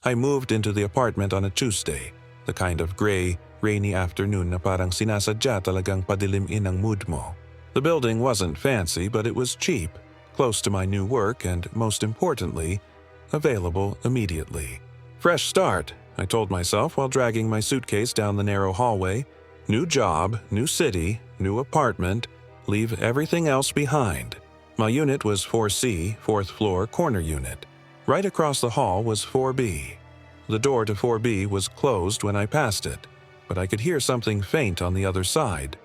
I moved into the apartment on a Tuesday, the kind of gray, rainy afternoon na parang sinasadya talagang padilimin ang mood mo. The building wasn't fancy, but it was cheap, close to my new work, and most importantly, available immediately. Fresh start, I told myself while dragging my suitcase down the narrow hallway. New job, new city, new apartment, leave everything else behind. My unit was 4C, 4th floor, corner unit. Right across the hall was 4B. The door to 4B was closed when I passed it, but I could hear something faint on the other side,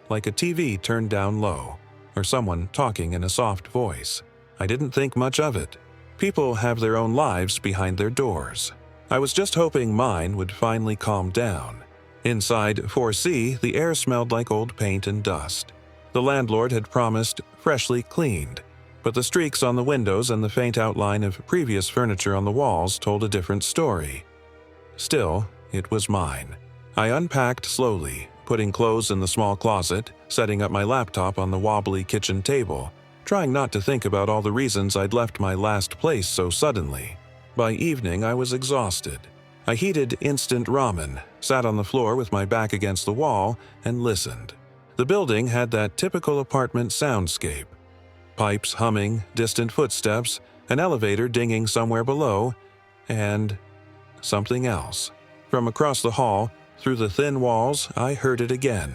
like a TV turned down low, or someone talking in a soft voice. I didn't think much of it. People have their own lives behind their doors. I was just hoping mine would finally calm down. Inside 4C, the air smelled like old paint and dust. The landlord had promised freshly cleaned, but the streaks on the windows and the faint outline of previous furniture on the walls told a different story. Still, it was mine. I unpacked slowly, putting clothes in the small closet, setting up my laptop on the wobbly kitchen table, trying not to think about all the reasons I'd left my last place so suddenly. By evening, I was exhausted. I heated instant ramen, sat on the floor with my back against the wall, and listened. The building had that typical apartment soundscape. Pipes humming, distant footsteps, an elevator dinging somewhere below, and something else. From across the hall, through the thin walls, I heard it again.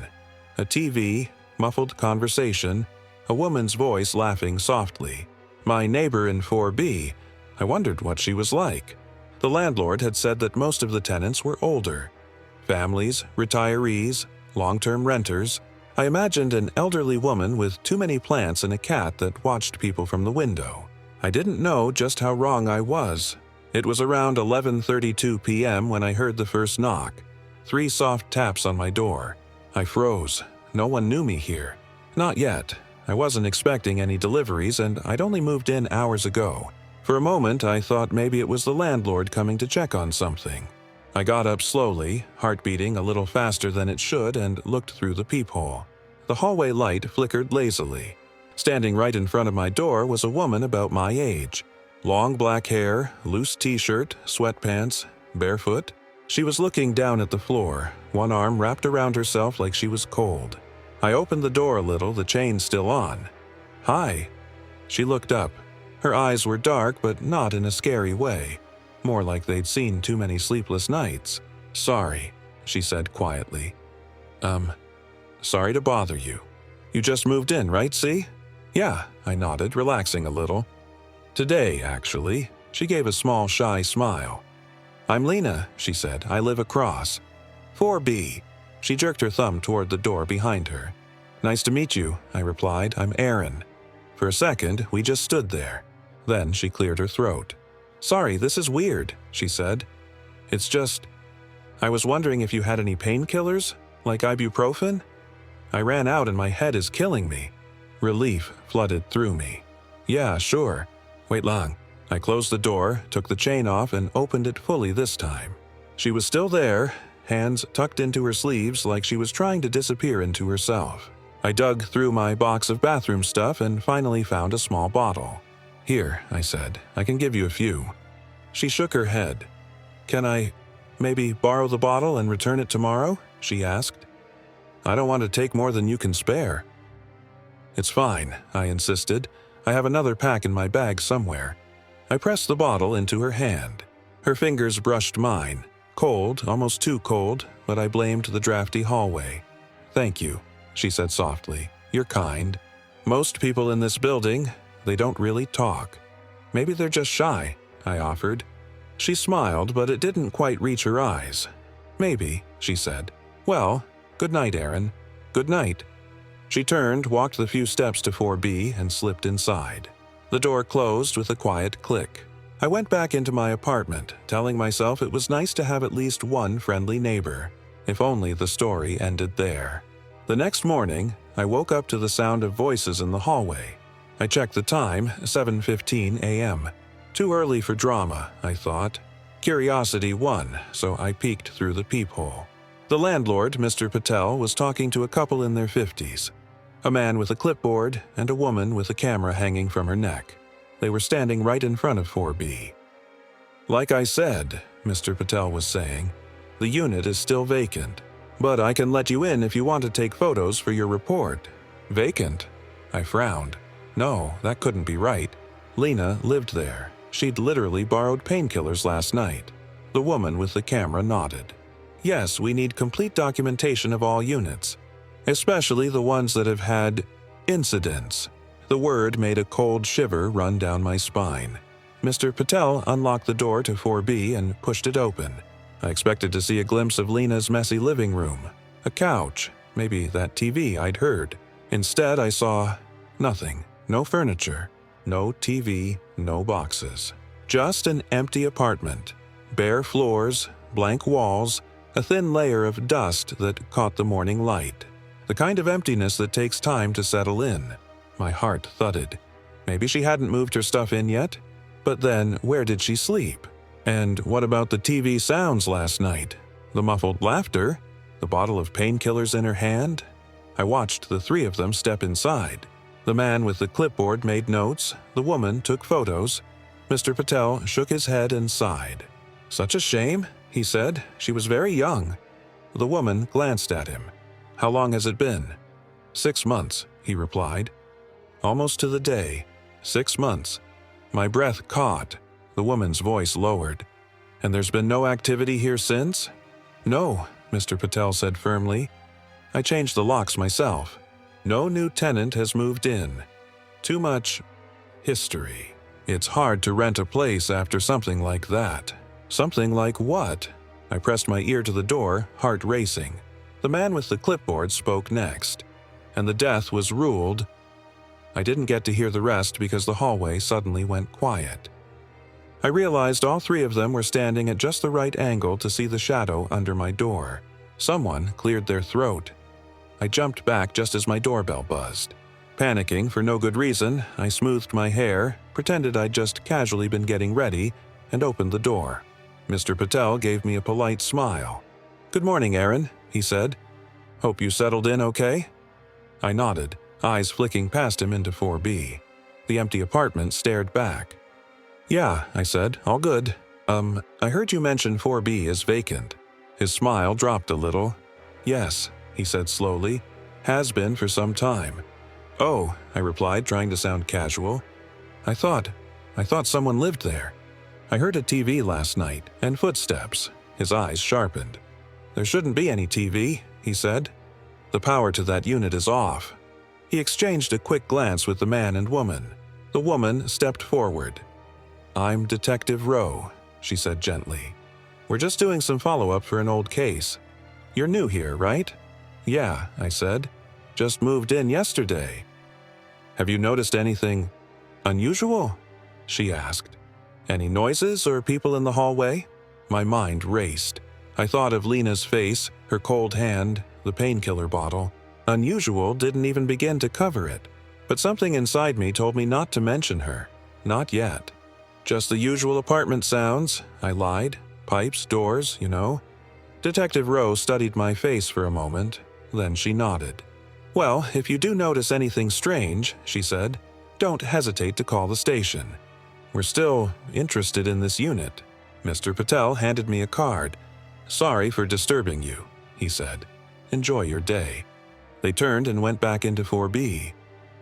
A TV, muffled conversation, a woman's voice laughing softly. My neighbor in 4B, I wondered what she was like. The landlord had said that most of the tenants were older. Families, retirees, long-term renters. I imagined an elderly woman with too many plants and a cat that watched people from the window. I didn't know just how wrong I was. It was around 11:32 p.m. when I heard the first knock. 3 soft taps on my door. I froze. No one knew me here. Not yet. I wasn't expecting any deliveries, and I'd only moved in hours ago. For a moment, I thought maybe it was the landlord coming to check on something. I got up slowly, heart beating a little faster than it should, and looked through the peephole. The hallway light flickered lazily. Standing right in front of my door was a woman about my age. Long black hair, loose t-shirt, sweatpants, barefoot. She was looking down at the floor, one arm wrapped around herself like she was cold. I opened the door a little, the chain still on. "Hi." She looked up. Her eyes were dark, but not in a scary way. More like they'd seen too many sleepless nights. "Sorry," she said quietly. Sorry to bother you. You just moved in, right, see?" "Yeah," I nodded, relaxing a little. "Today, actually." She gave a small, shy smile. "I'm Lena," she said. "I live across. 4B. She jerked her thumb toward the door behind her. "Nice to meet you," I replied. "I'm Aaron." For a second, we just stood there. Then she cleared her throat. "Sorry, this is weird," she said. "It's just, I was wondering if you had any painkillers, like ibuprofen? I ran out and my head is killing me." Relief flooded through me. "Yeah, sure. Wait lang." I closed the door, took the chain off, and opened it fully this time. She was still there, hands tucked into her sleeves like she was trying to disappear into herself. I dug through my box of bathroom stuff and finally found a small bottle. "Here," I said. "I can give you a few." She shook her head. "Can I maybe borrow the bottle and return it tomorrow?" she asked. "I don't want to take more than you can spare." "It's fine," I insisted. "I have another pack in my bag somewhere." I pressed the bottle into her hand. Her fingers brushed mine. Cold, almost too cold, but I blamed the drafty hallway. "Thank you," she said softly. "You're kind. Most people in this building, they don't really talk. Maybe they're just shy," I offered. She smiled, but it didn't quite reach her eyes. "Maybe," she said. "Well, good night, Aaron." "Good night." She turned, walked the few steps to 4B, and slipped inside. The door closed with a quiet click. I went back into my apartment, telling myself it was nice to have at least one friendly neighbor. If only the story ended there. The next morning, I woke up to the sound of voices in the hallway. I checked the time, 7:15 a.m. Too early for drama, I thought. Curiosity won, so I peeked through the peephole. The landlord, Mr. Patel, was talking to a couple in their 50s. A man with a clipboard and a woman with a camera hanging from her neck. They were standing right in front of 4B. Like I said, Mr. Patel was saying. "The unit is still vacant, but I can let you in if you want to take photos for your report." Vacant? I frowned. No, that couldn't be right. Lena lived there. She'd literally borrowed painkillers last night. The woman with the camera nodded. "Yes, we need complete documentation of all units, especially the ones that have had incidents." The word made a cold shiver run down my spine. Mr. Patel unlocked the door to 4B and pushed it open. I expected to see a glimpse of Lena's messy living room, a couch, maybe that TV I'd heard. Instead, I saw nothing. No furniture, no TV, no boxes. Just an empty apartment. Bare floors, blank walls, a thin layer of dust that caught the morning light. The kind of emptiness that takes time to settle in. My heart thudded. Maybe she hadn't moved her stuff in yet? But then, where did she sleep? And what about the TV sounds last night? The muffled laughter? The bottle of painkillers in her hand? I watched the three of them step inside. The man with the clipboard made notes. The woman took photos. Mr. Patel shook his head and sighed. "Such a shame," he said. "She was very young." The woman glanced at him. "How long has it been?" "6 months," he replied. "Almost to the day. 6 months." My breath caught. The woman's voice lowered. "And there's been no activity here since?" "No," Mr. Patel said firmly. "I changed the locks myself. No new tenant has moved in. Too much history. It's hard to rent a place after something like that." "Something like what?" I pressed my ear to the door, heart racing. The man with the clipboard spoke next. "And the death was ruled." I didn't get to hear the rest because the hallway suddenly went quiet. I realized all three of them were standing at just the right angle to see the shadow under my door. Someone cleared their throat. I jumped back just as my doorbell buzzed. Panicking for no good reason, I smoothed my hair, pretended I'd just casually been getting ready, and opened the door. Mr. Patel gave me a polite smile. "Good morning, Aaron," he said. "Hope you settled in okay?" I nodded, eyes flicking past him into 4B. The empty apartment stared back. "Yeah," I said, "all good. I heard you mention 4B is vacant." His smile dropped a little. "Yes," he said slowly, "has been for some time." "Oh," I replied, trying to sound casual. I thought someone lived there. I heard a TV last night, and footsteps." His eyes sharpened. "There shouldn't be any TV," he said. "The power to that unit is off." He exchanged a quick glance with the man and woman. The woman stepped forward. "I'm Detective Rowe," she said gently. "We're just doing some follow-up for an old case. You're new here, right?" "Yeah," I said. "Just moved in yesterday." "Have you noticed anything unusual?" she asked. "Any noises or people in the hallway?" My mind raced. I thought of Lena's face, her cold hand, the painkiller bottle. Unusual didn't even begin to cover it. But something inside me told me not to mention her. Not yet. "Just the usual apartment sounds," I lied. "Pipes, doors, you know." Detective Rowe studied my face for a moment. Then she nodded. "Well, if you do notice anything strange," she said, "don't hesitate to call the station. We're still interested in this unit." Mr. Patel handed me a card. "Sorry for disturbing you," he said. "Enjoy your day." They turned and went back into 4B.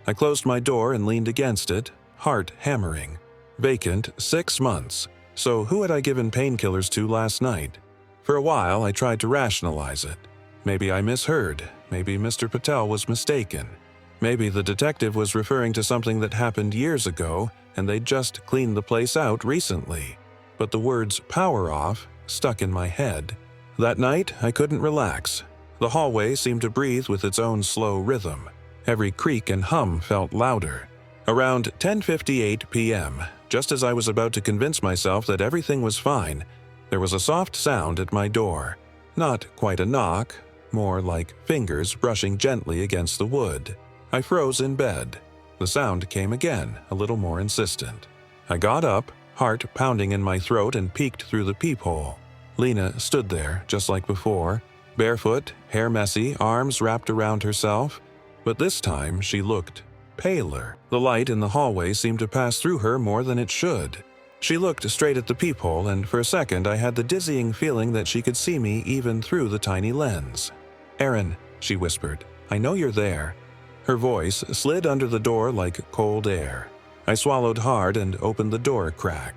I closed my door and leaned against it, heart hammering. Vacant 6 months. So who had I given painkillers to last night? For a while, I tried to rationalize it. Maybe I misheard. Maybe Mr. Patel was mistaken. Maybe the detective was referring to something that happened years ago, and they'd just cleaned the place out recently. But the words "power off" stuck in my head. That night, I couldn't relax. The hallway seemed to breathe with its own slow rhythm. Every creak and hum felt louder. Around 10:58 p.m., just as I was about to convince myself that everything was fine, there was a soft sound at my door. Not quite a knock, more like fingers brushing gently against the wood. I froze in bed. The sound came again, a little more insistent. I got up, heart pounding in my throat, and peeked through the peephole. Lena stood there, just like before, barefoot, hair messy, arms wrapped around herself. But this time she looked paler. The light in the hallway seemed to pass through her more than it should. She looked straight at the peephole, and for a second I had the dizzying feeling that she could see me even through the tiny lens. "Aaron," she whispered, "I know you're there." Her voice slid under the door like cold air. I swallowed hard and opened the door a crack.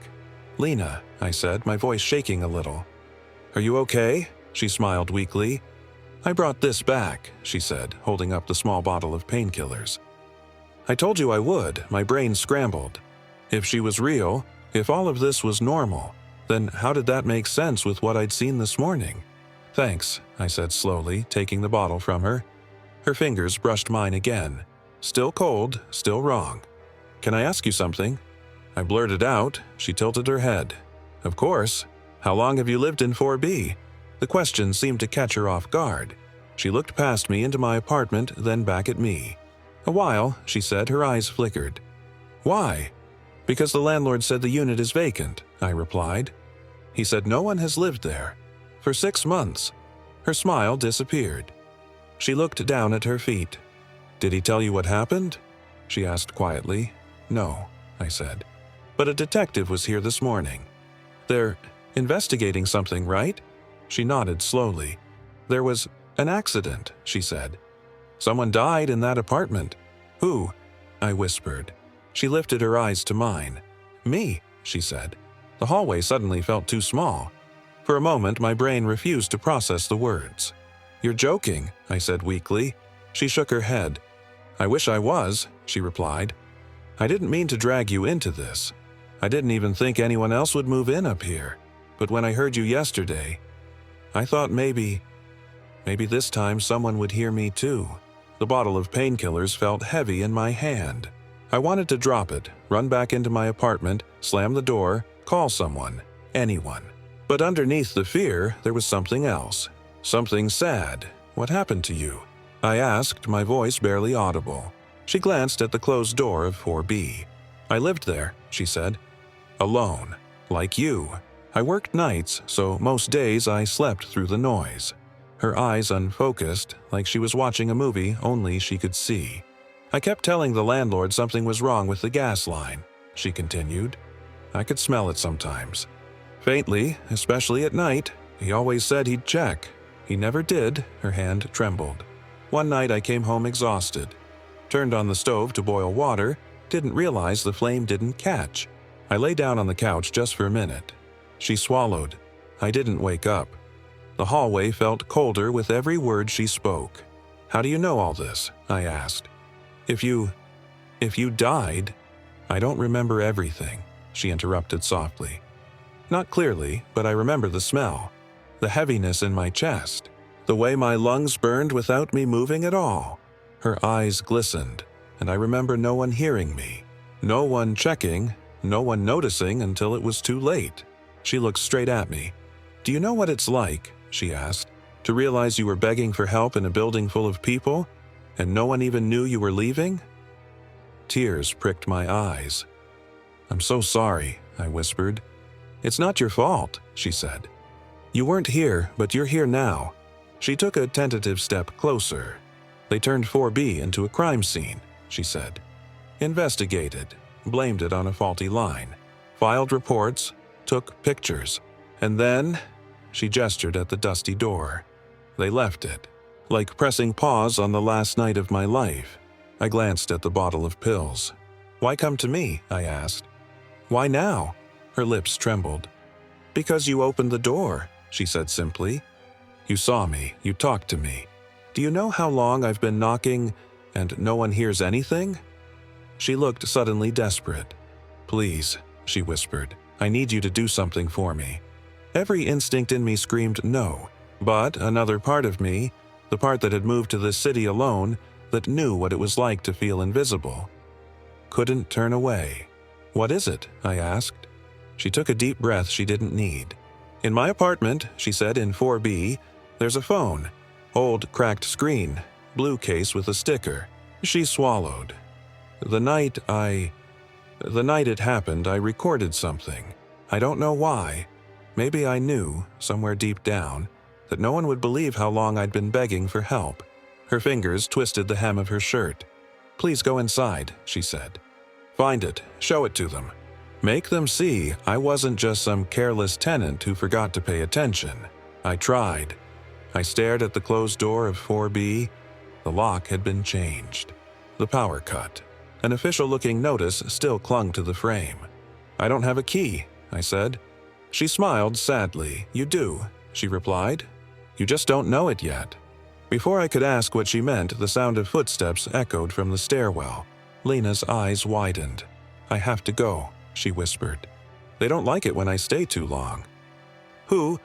"Lena," I said, my voice shaking a little. "Are you okay?" She smiled weakly. "I brought this back," she said, holding up the small bottle of painkillers. "I told you I would." My brain scrambled. If she was real, if all of this was normal, then how did that make sense with what I'd seen this morning? "Thanks," I said slowly, taking the bottle from her. Her fingers brushed mine again. Still cold, still wrong. "Can I ask you something?" I blurted out. She tilted her head. "Of course. How long have you lived in 4B? The question seemed to catch her off guard. She looked past me into my apartment, then back at me. "A while," she said, her eyes flickered. "Why?" "Because the landlord said the unit is vacant," I replied. "He said no one has lived there. For 6 months." Her smile disappeared. She looked down at her feet. "Did he tell you what happened?" she asked quietly. "No," I said. "But a detective was here this morning. They're investigating something, right?" She nodded slowly. "There was an accident," she said. "Someone died in that apartment." "Who?" I whispered. She lifted her eyes to mine. "Me," she said. The hallway suddenly felt too small. For a moment, my brain refused to process the words. "You're joking," I said weakly. She shook her head. "I wish I was," she replied. "I didn't mean to drag you into this. I didn't even think anyone else would move in up here. But when I heard you yesterday, I thought maybe this time someone would hear me too." The bottle of painkillers felt heavy in my hand. I wanted to drop it, run back into my apartment, slam the door, call someone, anyone. But underneath the fear, there was something else. Something sad. "What happened to you?" I asked, my voice barely audible. She glanced at the closed door of 4B. "I lived there," she said. "Alone. Like you. I worked nights, so most days I slept through the noise." Her eyes unfocused, like she was watching a movie only she could see. "I kept telling the landlord something was wrong with the gas line," she continued. "I could smell it sometimes. Faintly, especially at night. He always said he'd check. He never did." Her hand trembled. "One night I came home exhausted. Turned on the stove to boil water, didn't realize the flame didn't catch. I lay down on the couch just for a minute." She swallowed. I didn't wake up. The hallway felt colder with every word she spoke. "How do you know all this?" I asked. If you died." "I don't remember everything," she interrupted softly. "Not clearly, but I remember the smell, the heaviness in my chest, the way my lungs burned without me moving at all." Her eyes glistened, and I remember no one hearing me, no one checking, no one noticing until it was too late. She looked straight at me. "Do you know what it's like," she asked, "to realize you were begging for help in a building full of people, and no one even knew you were leaving?" Tears pricked my eyes. "I'm so sorry," I whispered. "It's not your fault," she said. "You weren't here, but you're here now." She took a tentative step closer. "They turned 4B into a crime scene," she said. "Investigated, blamed it on a faulty line, filed reports, took pictures, and then," she gestured at the dusty door, "they left it, like pressing pause on the last night of my life." I glanced at the bottle of pills. "Why come to me?" I asked. "Why now?" Her lips trembled. "Because you opened the door," she said simply. "You saw me, you talked to me. Do you know how long I've been knocking, and no one hears anything?" She looked suddenly desperate. "Please," she whispered, "I need you to do something for me." Every instinct in me screamed no, but another part of me, the part that had moved to this city alone, that knew what it was like to feel invisible, couldn't turn away. "What is it?" I asked. She took a deep breath she didn't need. "In my apartment," she said, "in 4B, there's a phone. Old cracked screen, blue case with a sticker." She swallowed. The night it happened, I recorded something. I don't know why. Maybe I knew, somewhere deep down, that no one would believe how long I'd been begging for help." Her fingers twisted the hem of her shirt. "Please go inside," she said. "Find it, show it to them. Make them see I wasn't just some careless tenant who forgot to pay attention. I tried. I stared at the closed door of 4B. The lock had been changed. The power cut. An official-looking notice still clung to the frame. "I don't have a key," I said. She smiled sadly. "You do," she replied. "You just don't know it yet." Before I could ask what she meant, the sound of footsteps echoed from the stairwell. Lena's eyes widened. "I have to go," she whispered. "They don't like it when I stay too long." "Who?"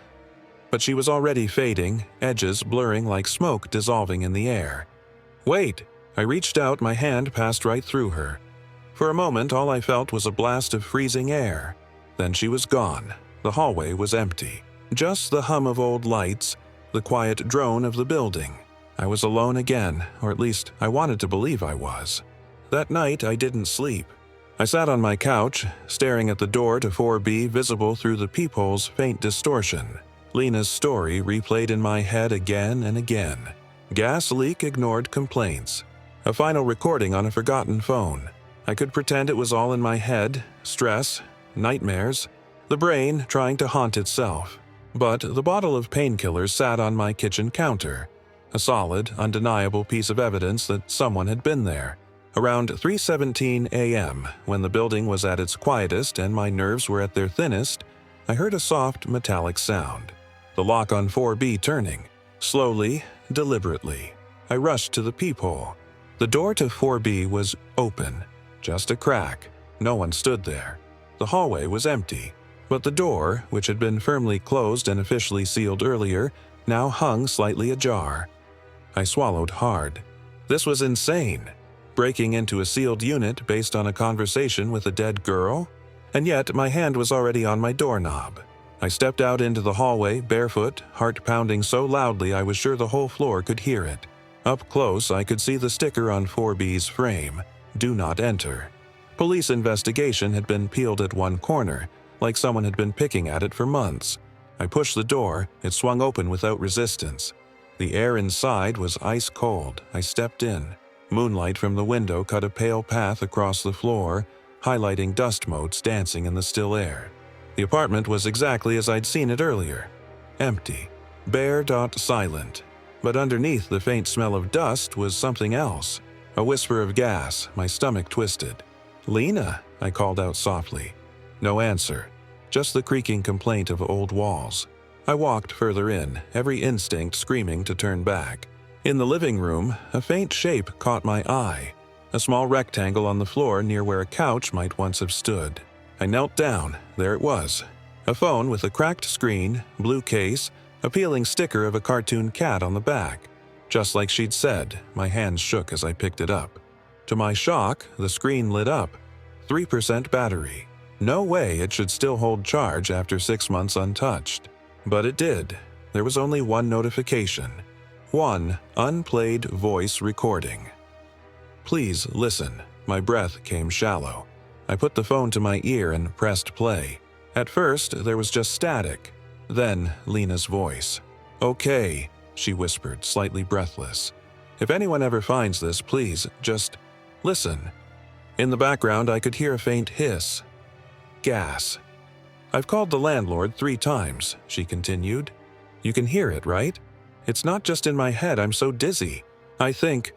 But she was already fading, edges blurring like smoke dissolving in the air. "Wait!" I reached out, my hand passed right through her. For a moment, all I felt was a blast of freezing air. Then she was gone. The hallway was empty. Just the hum of old lights, the quiet drone of the building. I was alone again, or at least I wanted to believe I was. That night, I didn't sleep. I sat on my couch, staring at the door to 4B visible through the peephole's faint distortion. Lena's story replayed in my head again and again. Gas leak ignored complaints. A final recording on a forgotten phone. I could pretend it was all in my head, stress, nightmares, the brain trying to haunt itself. But the bottle of painkillers sat on my kitchen counter. A solid, undeniable piece of evidence that someone had been there. Around 3:17 a.m., when the building was at its quietest and my nerves were at their thinnest, I heard a soft, metallic sound. The lock on 4B turning. Slowly, deliberately. I rushed to the peephole. The door to 4B was open. Just a crack. No one stood there. The hallway was empty. But the door, which had been firmly closed and officially sealed earlier, now hung slightly ajar. I swallowed hard. This was insane. Breaking into a sealed unit based on a conversation with a dead girl? And yet my hand was already on my doorknob. I stepped out into the hallway, barefoot, heart pounding so loudly I was sure the whole floor could hear it. Up close, I could see the sticker on 4B's frame, "Do not enter." Police investigation had been peeled at one corner, like someone had been picking at it for months. I pushed the door, it swung open without resistance. The air inside was ice cold. I stepped in. Moonlight from the window cut a pale path across the floor, highlighting dust motes dancing in the still air. The apartment was exactly as I'd seen it earlier. Empty. Bare. Silent. But underneath the faint smell of dust was something else. A whisper of gas, my stomach twisted. "Lena," I called out softly. No answer. Just the creaking complaint of old walls. I walked further in, every instinct screaming to turn back. In the living room, a faint shape caught my eye. A small rectangle on the floor near where a couch might once have stood. I knelt down. There it was. A phone with a cracked screen, blue case, a peeling sticker of a cartoon cat on the back. Just like she'd said, my hands shook as I picked it up. To my shock, the screen lit up. 3% battery. No way it should still hold charge after 6 months untouched. But it did. There was only one notification. One unplayed voice recording. "Please listen." My breath came shallow. I put the phone to my ear and pressed play. At first, there was just static. Then, Lena's voice. "Okay," she whispered, slightly breathless. "If anyone ever finds this, please, just listen." In the background, I could hear a faint hiss. Gas. "I've called the landlord 3 times, she continued. "You can hear it, right? It's not just in my head, I'm so dizzy. I think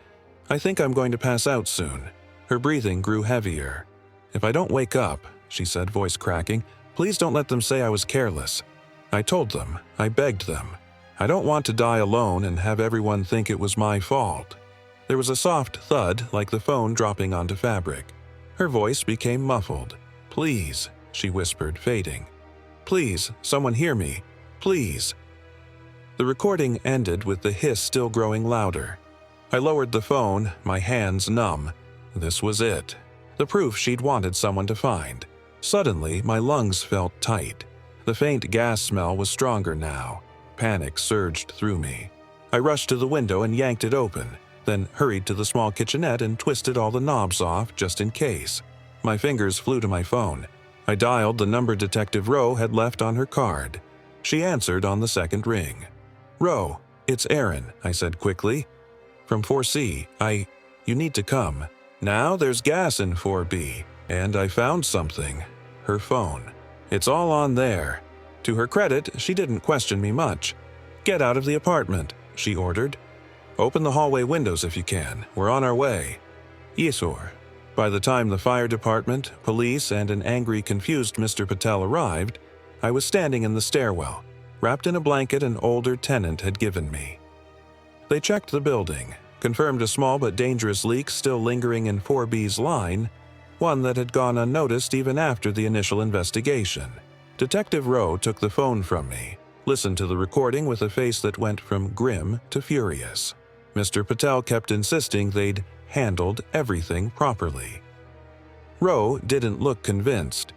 I'm going to pass out soon." Her breathing grew heavier. "If I don't wake up," she said, voice cracking, "please don't let them say I was careless." I told them. I begged them. I don't want to die alone and have everyone think it was my fault. There was a soft thud, like the phone dropping onto fabric. Her voice became muffled. "Please," she whispered, fading. "Please, someone hear me. Please." The recording ended with the hiss still growing louder. I lowered the phone, my hands numb. This was it. The proof she'd wanted someone to find. Suddenly, my lungs felt tight. The faint gas smell was stronger now. Panic surged through me. I rushed to the window and yanked it open, then hurried to the small kitchenette and twisted all the knobs off just in case. My fingers flew to my phone. I dialed the number Detective Rowe had left on her card. She answered on the second ring. "Rowe, it's Aaron," I said quickly. "From 4C. You need to come. Now there's gas in 4B, and I found something." her phone. It's all on there. To her credit, she didn't question me much. "Get out of the apartment," she ordered. "Open the hallway windows if you can. We're on our way." Yes, sir. By the time the fire department, police, and an angry, confused Mr. Patel arrived, I was standing in the stairwell, wrapped in a blanket an older tenant had given me. They checked the building, confirmed a small but dangerous leak still lingering in 4B's line, one that had gone unnoticed even after the initial investigation. Detective Rowe took the phone from me, listened to the recording with a face that went from grim to furious. Mr. Patel kept insisting they'd handled everything properly. Rowe didn't look convinced.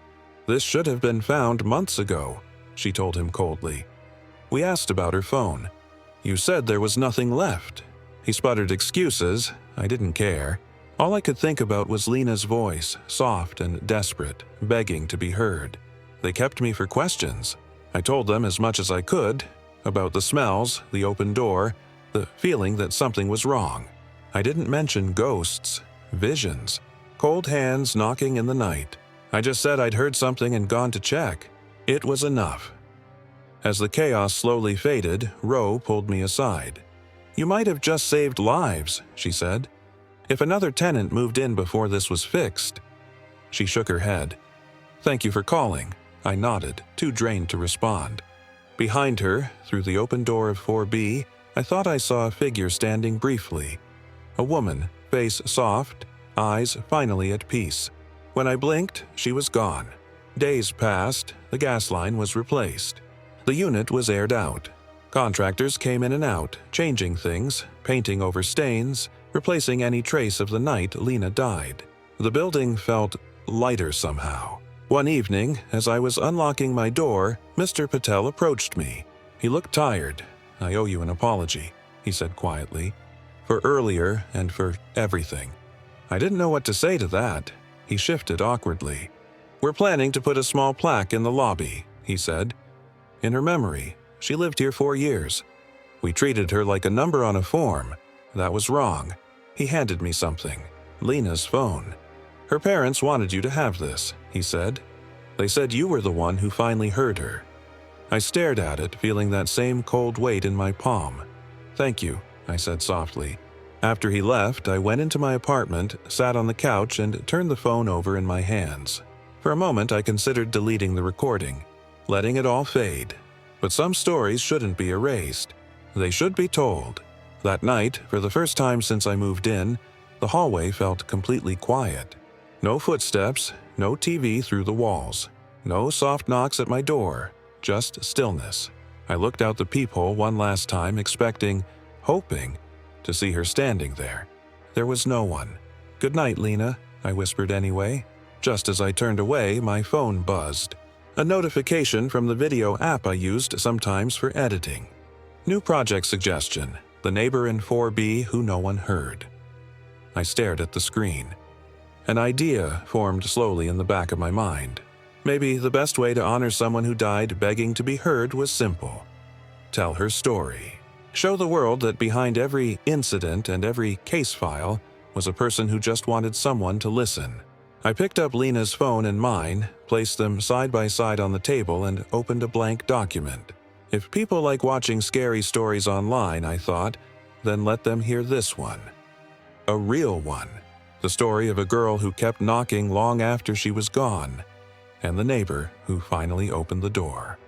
"This should have been found months ago," she told him coldly. "We asked about her phone. You said there was nothing left." He sputtered excuses. I didn't care. All I could think about was Lena's voice, soft and desperate, begging to be heard. They kept me for questions. I told them as much as I could, about the smells, the open door, the feeling that something was wrong. I didn't mention ghosts, visions, cold hands knocking in the night. I just said I'd heard something and gone to check. It was enough. As the chaos slowly faded, Rowe pulled me aside. "You might have just saved lives," she said. "If another tenant moved in before this was fixed." She shook her head. "Thank you for calling." I nodded, too drained to respond. Behind her, through the open door of 4B, I thought I saw a figure standing briefly. A woman, face soft, eyes finally at peace. When I blinked, she was gone. Days passed, the gas line was replaced. The unit was aired out. Contractors came in and out, changing things, painting over stains, replacing any trace of the night Lena died. The building felt lighter somehow. One evening, as I was unlocking my door, Mr. Patel approached me. He looked tired. "I owe you an apology," he said quietly, "for earlier and for everything." I didn't know what to say to that. He shifted awkwardly. "We're planning to put a small plaque in the lobby," he said. "In her memory. She lived here 4 years. We treated her like a number on a form. That was wrong." He handed me something. Lena's phone. "Her parents wanted you to have this," he said. "They said you were the one who finally heard her." I stared at it, feeling that same cold weight in my palm. "Thank you," I said softly. After he left, I went into my apartment, sat on the couch, and turned the phone over in my hands. For a moment, I considered deleting the recording, letting it all fade. But some stories shouldn't be erased. They should be told. That night, for the first time since I moved in, the hallway felt completely quiet. No footsteps, no TV through the walls, no soft knocks at my door, just stillness. I looked out the peephole one last time, expecting, hoping, to see her standing there. There was no one. "Good night, Lena," I whispered anyway. Just as I turned away, my phone buzzed. A notification from the video app I used sometimes for editing. New project suggestion, the neighbor in 4B who no one heard. I stared at the screen. An idea formed slowly in the back of my mind. Maybe the best way to honor someone who died begging to be heard was simple. Tell her story. Show the world that behind every incident and every case file was a person who just wanted someone to listen. I picked up Lena's phone and mine, placed them side by side on the table, and opened a blank document. If people like watching scary stories online, I thought, then let them hear this one. A real one. The story of a girl who kept knocking long after she was gone, and the neighbor who finally opened the door.